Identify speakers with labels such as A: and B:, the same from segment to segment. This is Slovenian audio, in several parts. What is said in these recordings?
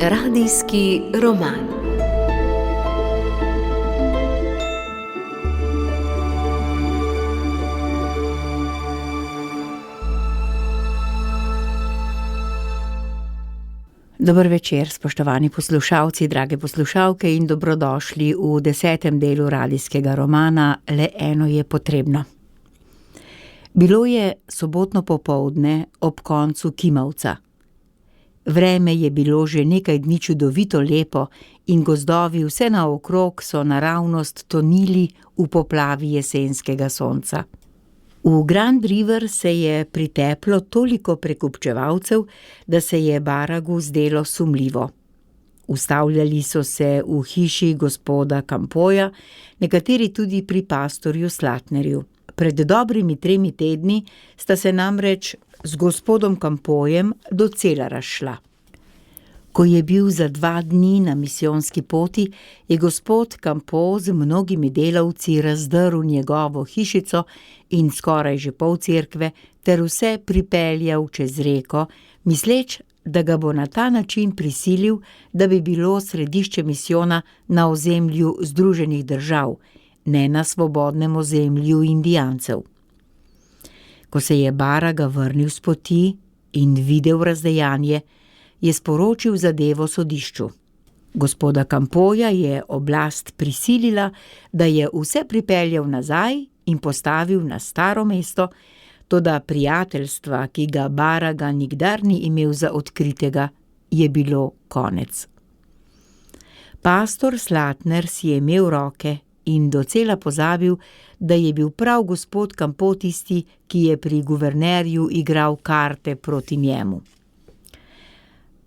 A: Radijski roman. Dober večer, spoštovani poslušalci, drage poslušalke in dobrodošli v 10. delu radijskega romana Le eno je potrebno. Bilo je sobotno popoldne ob koncu kimavca. Vreme je bilo že nekaj dni čudovito lepo in gozdovi vse naokrog so naravnost tonili v poplavi jesenskega sonca. V Grand River se je priteplo toliko prekupčevalcev, da se je Baragu zdelo sumljivo. Ustavljali so se v hiši gospoda Campoja, nekateri tudi pri pastorju Slatnerju. Pred dobrimi 3 tedni sta se namreč z gospodom Campojem docela razšla. Ko je bil za 2 dni na misijonski poti, je gospod Campo z mnogimi delavci razdrl njegovo hišico in skoraj že pol cerkve ter vse pripeljal čez reko, misleč, da ga bo na ta način prisilil, da bi bilo središče misijona na ozemlju Združenih držav, ne na svobodnem ozemlju Indijancev. Ko se je Baraga vrnil s poti in videl razdejanje, je sporočil zadevo sodišču. Gospoda Campoja je oblast prisilila, da je vse pripeljal nazaj in postavil na staro mesto, toda prijateljstva, ki ga Baraga nikdar ni imel za odkritega, je bilo konec. Pastor Slatner si je imel roke in docela pozabil, da je bil prav gospod Campo tisti, ki je pri guvernerju igral karte proti njemu.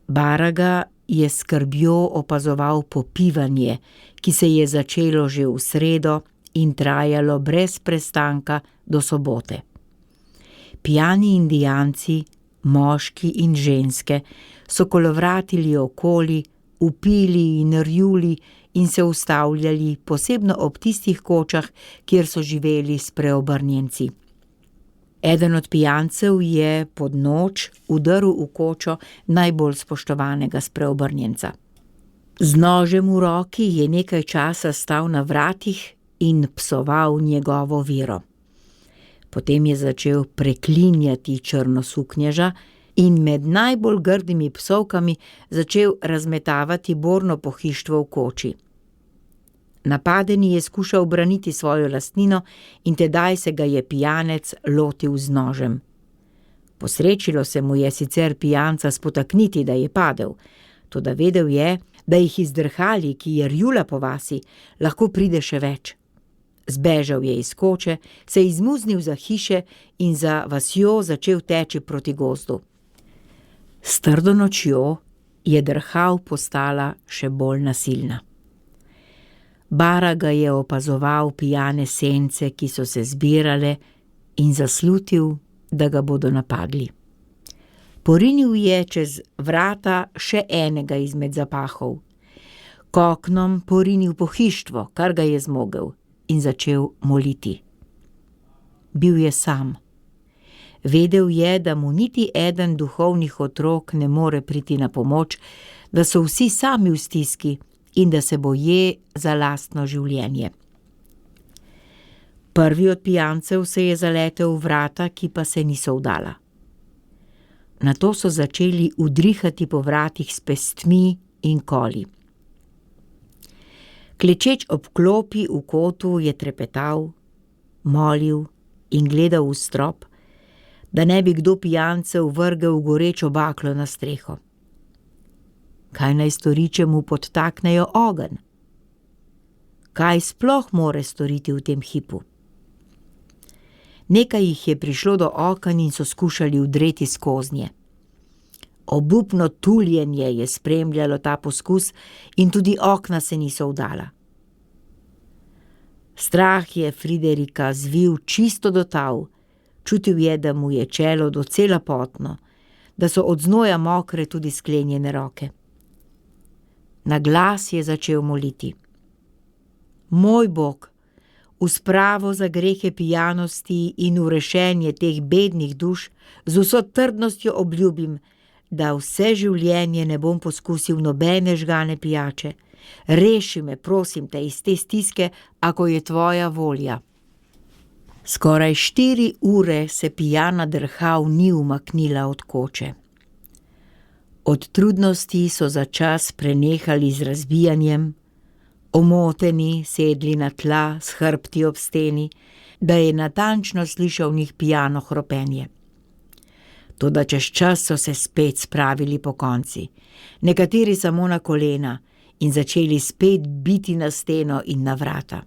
A: Baraga je s skrbjo opazoval popivanje, ki se je začelo že v sredo in trajalo brez prestanka do sobote. Pijani Indijanci, moški in ženske, so kolovratili okoli, vpili in rjuli in se ustavljali posebno ob tistih kočah, kjer so živeli spreobrnjenci. Eden od pijancev je pod noč udrl v kočo najbolj spoštovanega spreobrnjenca. Z nožem v roki je nekaj časa stal na vratih in psoval njegovo vero. Potem je začel preklinjati črnosuknježa in med najbolj grdimi psovkami začel razmetavati borno pohištvo v koči. Napadeni je skušal braniti svojo lastnino in tedaj se ga je pijanec lotil z nožem. Posrečilo se mu je sicer pijanca spotakniti, da je padel, toda vedel je, da jih izdrhali, ki je rjula po vasi, lahko pride še več. Zbežal je iz koče, se izmuznil za hiše in za vasjo začel teči proti gozdu. S trdo nočjo je drhal postala še bolj nasilna. Baraga je opazoval pijane sence, ki so se zbirale, in zaslutil, da ga bodo napadli. Porinil je čez vrata še enega izmed zapahov. K oknom porinil pohištvo, kar ga je zmogel, in začel moliti. Bil je sam. Vedel je, da mu niti eden duhovnih otrok ne more priti na pomoč, da so vsi sami v stiski in da se boje za lastno življenje. Prvi od pijancev se je zaletel v vrata, ki pa se niso vdala. Nato so začeli udrihati po vratih s pestmi in koli. Klečeč ob klopi v kotu je trepetal, molil in gledal v strop, da ne bi kdo pijancev vrgel gorečo baklo na streho. Kaj naj stori, če mu podtaknejo ogenj? Kaj sploh more storiti v tem hipu? Nekaj jih je prišlo do oken in so skušali vdreti skoznje. Obupno tuljenje je spremljalo ta poskus in tudi okna se niso vdala. Strah je Friderika zvil čisto do tal, čutil je, da mu je čelo docela potno, da so od znoja mokre tudi sklenjene roke. Na glas je začel moliti. Moj Bog, v spravo za grehe pijanosti in v rešenje teh bednih duš, z vso trdnostjo obljubim, da vse življenje ne bom poskusil nobene žgane pijače. Reši me, prosim te, iz te stiske, ako je tvoja volja. Skoraj 4 ure se pijana drhal ni umaknila od koče. Od trudnosti so za čas prenehali z razbijanjem, omoteni sedli na tla s hrbti ob steni, da je natančno slišal njih pijano hropenje. Toda čez čas so se spet spravili pokonci, nekateri samo na kolena, in začeli spet biti na steno in na vrata.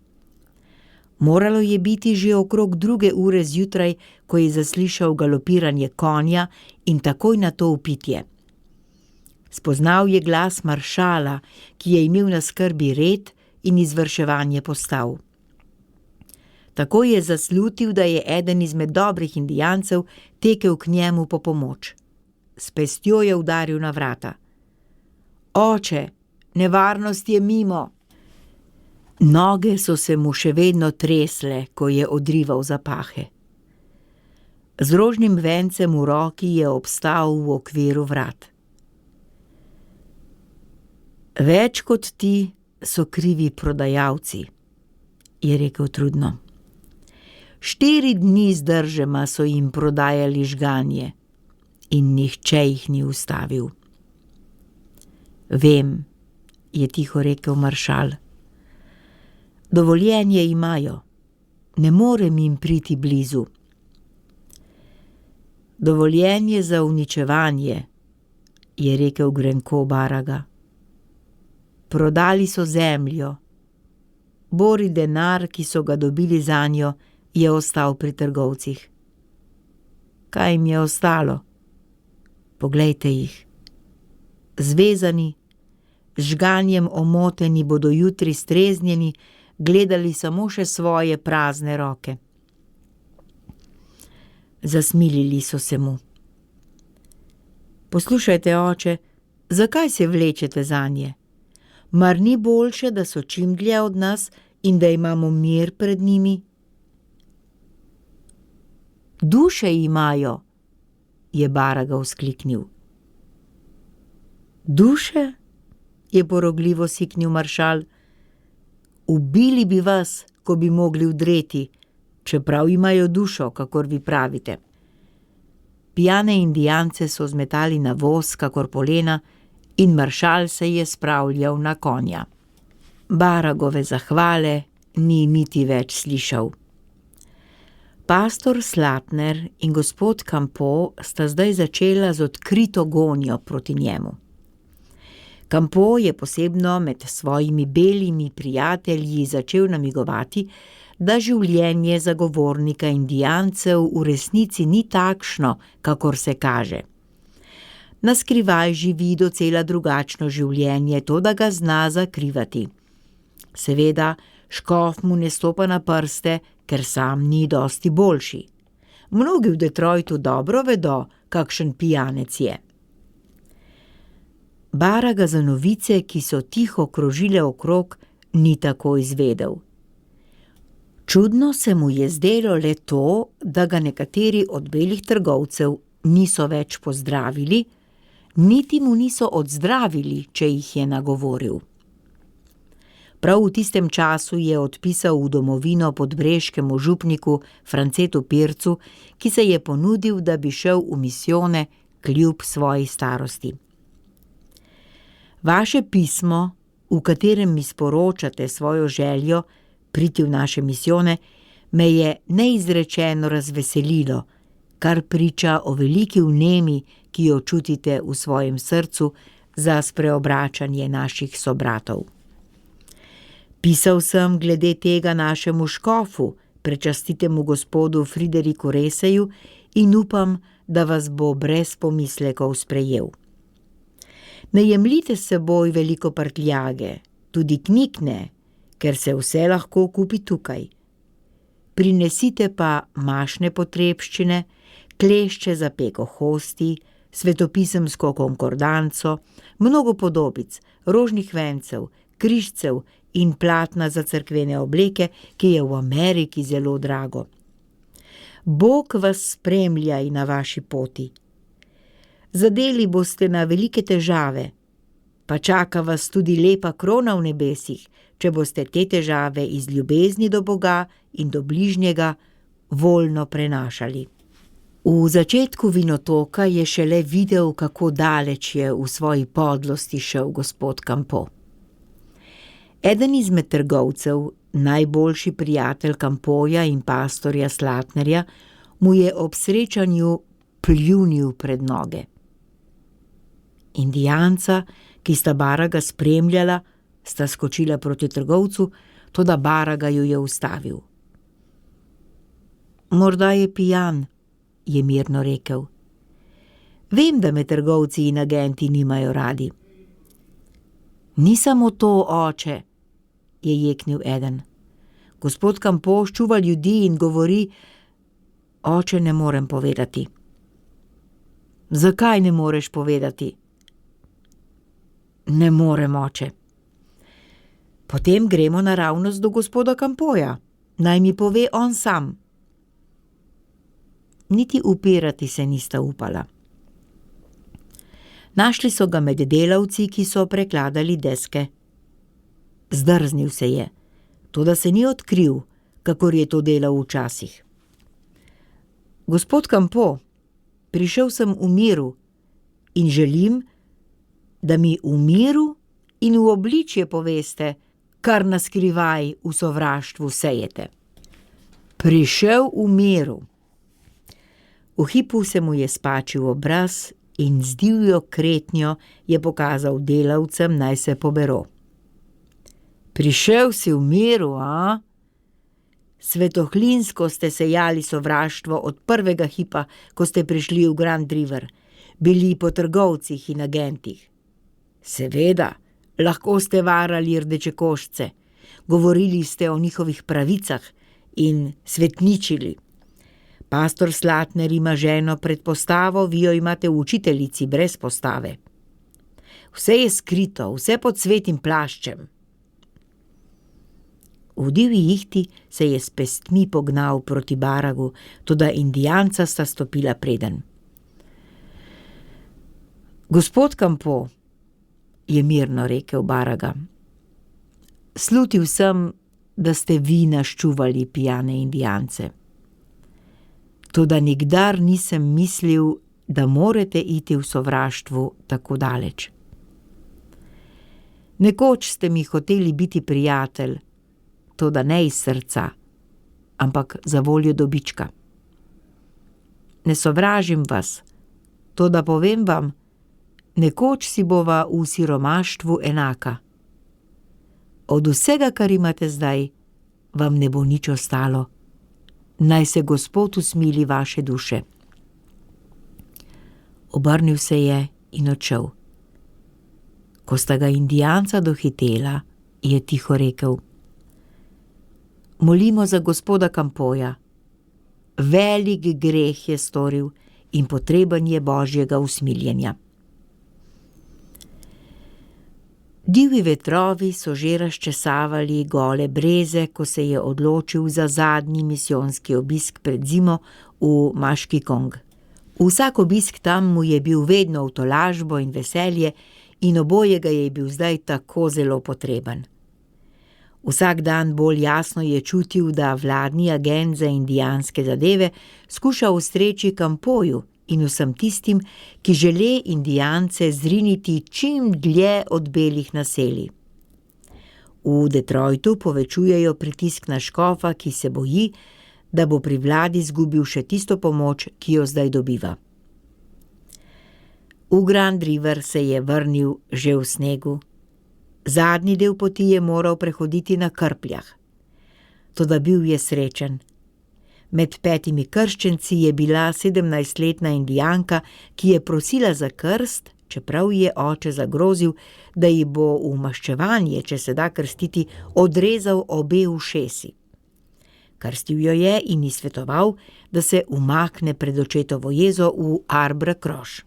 A: Moralo je biti že okrog 2 ure zjutraj, ko je zaslišal galopiranje konja in takoj na to vpitje. Spoznal je glas maršala, ki je imel na skrbi red in izvrševanje postav. Tako je zaslutil, da je eden izmed dobrih Indijancev tekel k njemu po pomoč. S pestjo je udaril na vrata. Oče, nevarnost je mimo. Noge so se mu še vedno tresle, ko je odrival zapahe. Z rožnim vencem v roki je obstal v okviru vrat. Več kot ti so krivi prodajalci, je rekel trudno. 4 dni zdržema so jim prodajali žganje in nihče jih ni ustavil. Vem, je tiho rekel maršal. Dovoljenje imajo, ne morem jim priti blizu. Dovoljenje za uničevanje, je rekel grenko Baraga. Prodali so zemljo. Bori denar, ki so ga dobili zanjo, je ostal pri trgovcih. Kaj jim je ostalo? Poglejte jih. Zvezani, z žganjem omoteni bodo jutri streznjeni, gledali samo še svoje prazne roke. Zasmilili so se mu. Poslušajte, oče, zakaj se vlečete zanje? Mar ni boljše, da so čim dlje od nas in da imamo mir pred njimi? Duše imajo, je Baraga vzkliknil. Duše? Je porogljivo siknil maršal. Ubili bi vas, ko bi mogli vdreti, čeprav imajo dušo, kakor vi pravite. Pijane Indijance so zmetali na voz, kakor polena, in maršal se je spravljal na konja. Baragove zahvale ni niti več slišal. Pastor Slatner in gospod Campo sta zdaj začela z odkrito gonjo proti njemu. Campo je posebno med svojimi belimi prijatelji začel namigovati, da življenje zagovornika Indijancev v resnici ni takšno, kakor se kaže. Naskrivaj živi docela drugačno življenje, to da ga zna zakrivati. Seveda, škof mu ne stopa na prste, ker sam ni dosti boljši. Mnogi v Detroitu dobro vedo, kakšen pijanec je. Baraga za novice, ki so tiho krožile okrog, ni tako izvedel. Čudno se mu je zdelo le to, da ga nekateri od belih trgovcev niso več pozdravili, niti mu niso odzdravili, če jih je nagovoril. Prav v tistem času je odpisal v domovino podbreškemu župniku Francetu Pircu, ki se je ponudil, da bi šel v misijone kljub svoji starosti. Vaše pismo, v katerem mi sporočate svojo željo priti v naše misijone, me je neizrečeno razveselilo, kar priča o veliki vnemi, ki jo čutite v svojem srcu za spreobračanje naših sobratov. Pisal sem glede tega našemu škofu, prečastitemu gospodu Frideriku Reseju, in upam, da vas bo brez pomislekov sprejel. Ne jemljite s seboj veliko prtljage, tudi knjig ne, ker se vse lahko kupi tukaj. Prinesite pa mašne potrebščine, klešče za peko hosti, svetopisemsko konkordanco, mnogo podobic, rožnih vencev, križcev in platna za cerkvene obleke, ki je v Ameriki zelo drago. Bog vas spremlja na vaši poti. Zadeli boste na velike težave, pa čaka vas tudi lepa krona v nebesih, če boste te težave iz ljubezni do Boga in do bližnjega voljno prenašali. V začetku Vinotoka je šele videl, kako daleč je v svoji podlosti šel gospod Campeau. Eden izmed trgovcev, najboljši prijatelj Campeauja in pastorja Slatnerja, mu je ob srečanju pljunil pred noge. Indijanca, ki sta Baraga spremljala, sta skočila proti trgovcu, toda Baraga ju je ustavil. Morda je pijan, je mirno rekel. Vem, da me trgovci in agenti nimajo radi. Ni samo to, oče, je jeknil eden. Gospod Campeau ščuva ljudi in govori, oče, ne morem povedati. Zakaj ne moreš povedati? Ne morem, oče. Potem gremo naravnost do gospoda Campeauja. Naj mi pove on sam. Niti upirati se nista upala. Našli so ga med delavci, ki so prekladali deske. Zdrznil se je, toda se ni odkril, kakor je to delal včasih. Gospod Campeau, prišel sem v miru in želim, da mi v miru in v obličje poveste, kar na skrivaj v sovraštvu sejete. Prišel v miru. V hipu se mu je spačil obraz in z divjo kretnjo je pokazal delavcem, naj se pobero. Prišel si v miru, a? Svetohlinsko ste sejali sovraštvo od prvega hipa, ko ste prišli v Grand River, bili po trgovcih in agentih. Seveda, lahko ste varali rdečekošce, govorili ste o njihovih pravicah in svetničili. Pastor Slatner ima ženo pred postavo, vi jo imate v učiteljici brez postave. Vse je skrito, vse pod svetim plaščem. V divji ihti se je s pestmi pognal proti Baragu, toda Indijanca sta stopila preden. Gospod Campeau, je mirno rekel Baraga, slutil sem, da ste vi naščuvali pijane Indijance. Toda nikdar nisem mislil, da morate iti v sovraštvu tako daleč. Nekoč ste mi hoteli biti prijatelj, toda ne iz srca, ampak za voljo dobička. Ne sovražim vas, toda povem vam, nekoč si bova v siromaštvu enaka. Od vsega, kar imate zdaj, vam ne bo nič ostalo. Naj se Gospod usmili vaše duše. Obrnil se je in odšel. Ko sta ga Indijanca dohitela, je tiho rekel: Molimo za gospoda Campeauja. Velik greh je storil in potreben je Božjega usmiljenja. Divji vetrovi so že razčesavali gole breze, ko se je odločil za zadnji misijonski obisk pred zimo v Maškikong. Vsak obisk tam mu je bil vedno v tolažbo in veselje in obojega je bil zdaj tako zelo potreben. Vsak dan bolj jasno je čutil, da vladni agent za indijanske zadeve skuša ustreči Campeauju in vsem tistim, ki žele Indijance zriniti čim dlje od belih naselij. V Detroitu povečujejo pritisk na škofa, ki se boji, da bo pri vladi izgubil še tisto pomoč, ki jo zdaj dobiva. V Grand River se je vrnil že v snegu. Zadnji del poti je moral prehoditi na krpljah. Toda bil je srečen. Med 5 krščenci je bila 17-letna Indijanka, ki je prosila za krst, čeprav je oče zagrozil, da ji bo v maščevanje, če se da krstiti, odrezal obe ušesi. Krstil jo je in ji svetoval, da se umakne pred očetovo jezo v Arbre Kroš.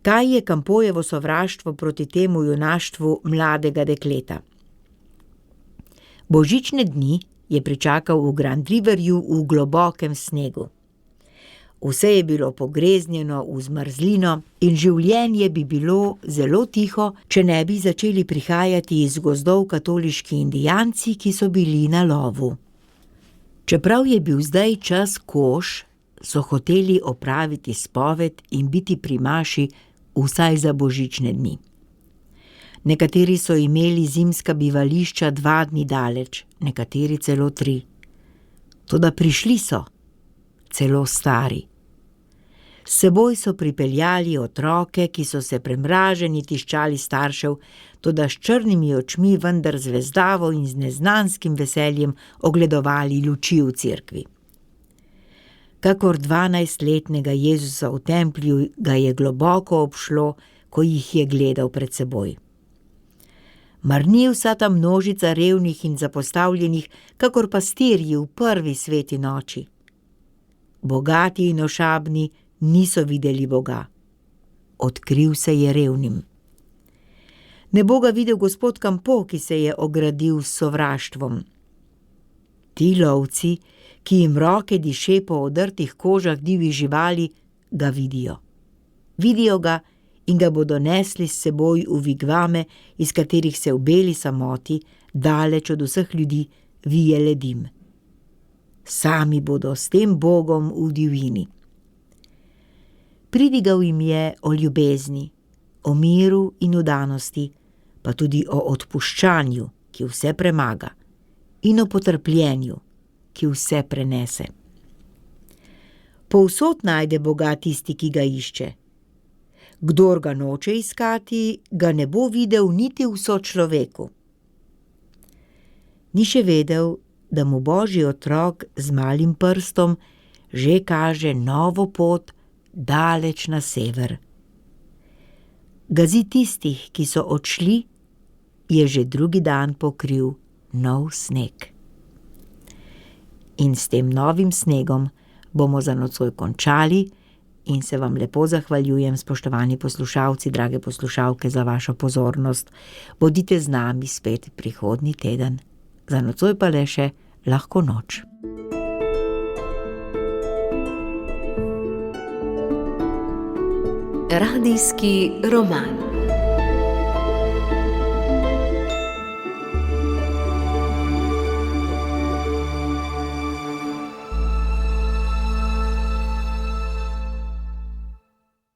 A: Kaj je Campeaujevo sovraštvo proti temu junaštvu mladega dekleta? Božične dni je pričakal v Grand Riverju v globokem snegu. Vse je bilo pogreznjeno v zmrzlino in življenje bi bilo zelo tiho, če ne bi začeli prihajati iz gozdov katoliški indijanci, ki so bili na lovu. Čeprav je bil zdaj čas kož, so hoteli opraviti spoved in biti pri maši vsaj za božične dni. Nekateri so imeli zimska bivališča 2 dni daleč, nekateri celo 3. Toda prišli so, celo stari. S seboj so pripeljali otroke, ki so se premraženi tiščali staršev, toda s črnimi očmi, vendar zvezdavo in z neznanskim veseljem ogledovali luči v cerkvi. Kakor 12-letnega Jezusa v templju ga je globoko obšlo, ko jih je gledal pred seboj. Mar ni vsa ta množica revnih in zapostavljenih, kakor pastirji v prvi sveti noči? Bogati in ošabni niso videli Boga. Odkril se je revnim. Ne bo ga videl gospod Campo, ki se je ogradil s sovraštvom. Ti lovci, ki jim roke diše po odrtih kožah divjih živali, ga vidijo. Vidijo ga in ga bodo nesli s seboj v vigvame, iz katerih se v beli samoti, daleč od vseh ljudi, vije le dim. Sami bodo s tem Bogom v divjini. Pridigal jim je o ljubezni, o miru in vdanosti, pa tudi o odpuščanju, ki vse premaga, in o potrpljenju, ki vse prenese. Povsod najde Boga tisti, ki ga išče. Kdor ga noče iskati, ga ne bo videl niti v sočloveku. Ni še vedel, da mu Božji otrok z malim prstom že kaže novo pot daleč na sever. Gazi tistih, ki so odšli, je že drugi dan pokril nov sneg. In s tem novim snegom bomo za nocoj končali in se vam lepo zahvaljujem, spoštovani poslušalci, drage poslušalke, za vašo pozornost. Bodite z nami spet prihodnji teden. Za nocoj pa le še lahko noč.
B: Radijski roman.